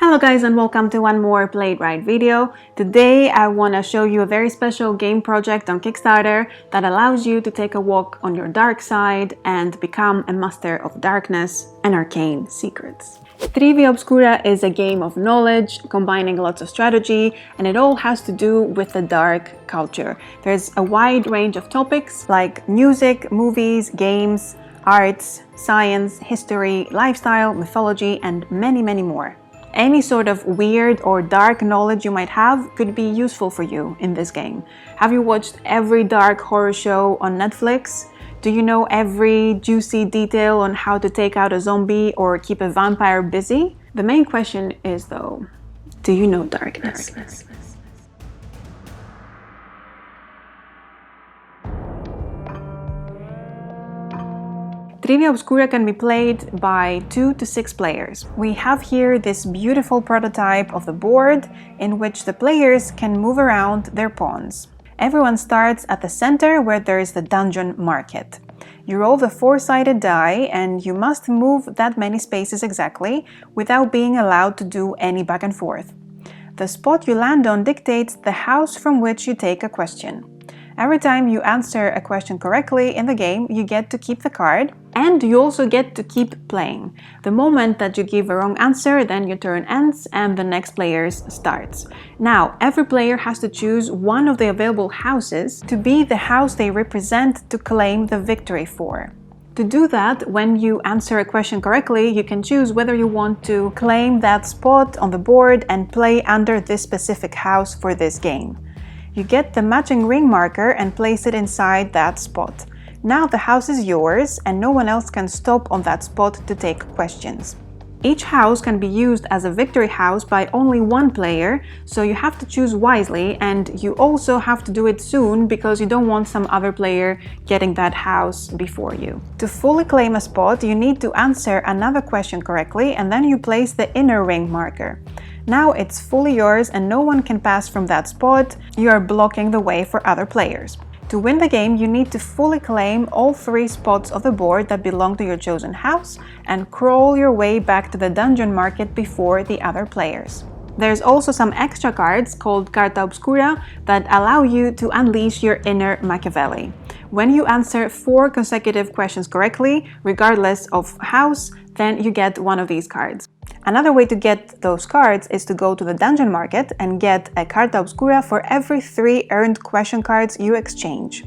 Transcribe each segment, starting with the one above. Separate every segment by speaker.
Speaker 1: Hello guys, and welcome to one more Play It Right video. Today I want to show you a very special game project on Kickstarter that allows you to take a walk on your dark side and become a master of darkness and arcane secrets. Trivia Obscura is a game of knowledge combining lots of strategy, and it all has to do with the dark culture. There's a wide range of topics like music, movies, games, arts, science, history, lifestyle, mythology, and many more. Any sort of weird or dark knowledge you might have could be useful for you in this game. Have you watched every dark horror show on Netflix? Do you know every juicy detail on how to take out a zombie or keep a vampire busy? The main question is though, do you know darkness? Trivia Obscura can be played by 2 to 6 players. We have here this beautiful prototype of the board in which the players can move around their pawns. Everyone starts at the center where there is the dungeon market. You roll the 4-sided die and you must move that many spaces exactly without being allowed to do any back and forth. The spot you land on dictates the house from which you take a question. Every time you answer a question correctly in the game, you get to keep the card, and you also get to keep playing. The moment that you give a wrong answer, then your turn ends and the next player's starts. Now, every player has to choose one of the available houses to be the house they represent to claim the victory for. To do that, when you answer a question correctly, you can choose whether you want to claim that spot on the board and play under this specific house for this game. You get the matching ring marker and place it inside that spot. Now the house is yours and no one else can stop on that spot to take questions. Each house can be used as a victory house by only one player, so you have to choose wisely, and you also have to do it soon because you don't want some other player getting that house before you. To fully claim a spot, you need to answer another question correctly and then you place the inner ring marker. Now it's fully yours and no one can pass from that spot. You are blocking the way for other players. To win the game, you need to fully claim all 3 spots of the board that belong to your chosen house and crawl your way back to the dungeon market before the other players. There's also some extra cards called Carta Obscura that allow you to unleash your inner Machiavelli. When you answer 4 consecutive questions correctly, regardless of house, then you get one of these cards. Another way to get those cards is to go to the dungeon market and get a Carta Obscura for every 3 earned question cards you exchange.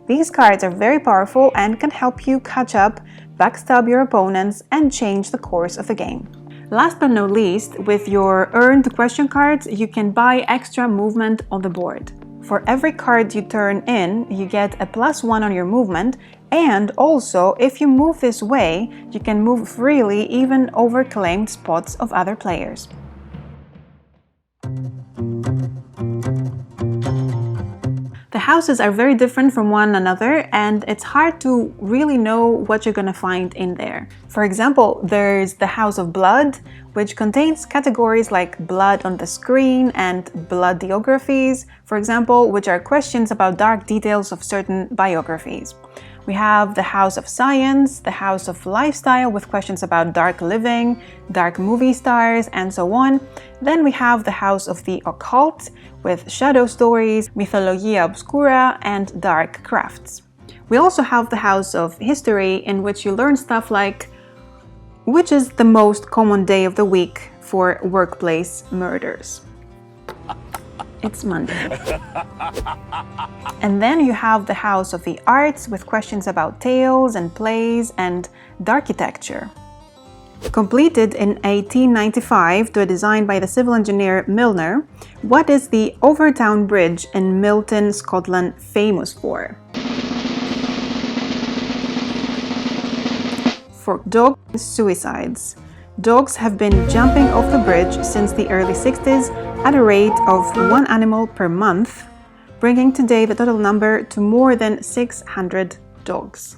Speaker 1: These cards are very powerful and can help you catch up, backstab your opponents, and change the course of the game. Last but not least, with your earned question cards, you can buy extra movement on the board. For every card you turn in, you get a +1 on your movement, and also, if you move this way, you can move freely even over claimed spots of other players. The houses are very different from one another, and it's hard to really know what you're gonna find in there. For example, there's the House of Blood, which contains categories like blood on the screen and bloodiographies, for example, which are questions about dark details of certain biographies. We have the House of Science, the House of Lifestyle with questions about dark living, dark movie stars, and so on. Then we have the House of the Occult with shadow stories, Mythologia Obscura, and dark crafts. We also have the House of History, in which you learn stuff like which is the most common day of the week for workplace murders. It's Monday. And then you have the House of the Arts with questions about tales and plays and architecture. Completed in 1895 to a design by the civil engineer Milner, what is the Overtown Bridge in Milton, Scotland famous for? For dog suicides. Dogs have been jumping off the bridge since the early 60s at a rate of 1 animal per month, bringing today the total number to more than 600 dogs.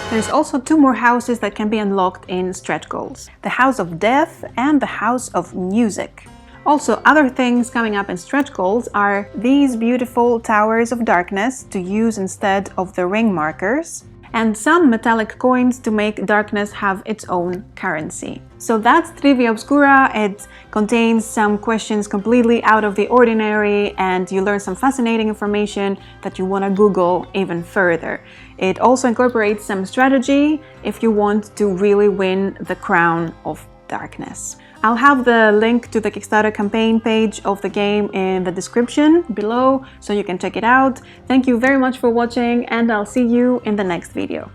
Speaker 1: There's also 2 more houses that can be unlocked in stretch goals: the House of Death and the House of Music. Also, other things coming up in stretch goals are these beautiful Towers of Darkness to use instead of the ring markers, and some metallic coins to make darkness have its own currency. So that's Trivia Obscura. It contains some questions completely out of the ordinary, and you learn some fascinating information that you want to Google even further. It also incorporates some strategy if you want to really win the crown of darkness. I'll have the link to the Kickstarter campaign page of the game in the description below, so you can check it out. Thank you very much for watching, and I'll see you in the next video.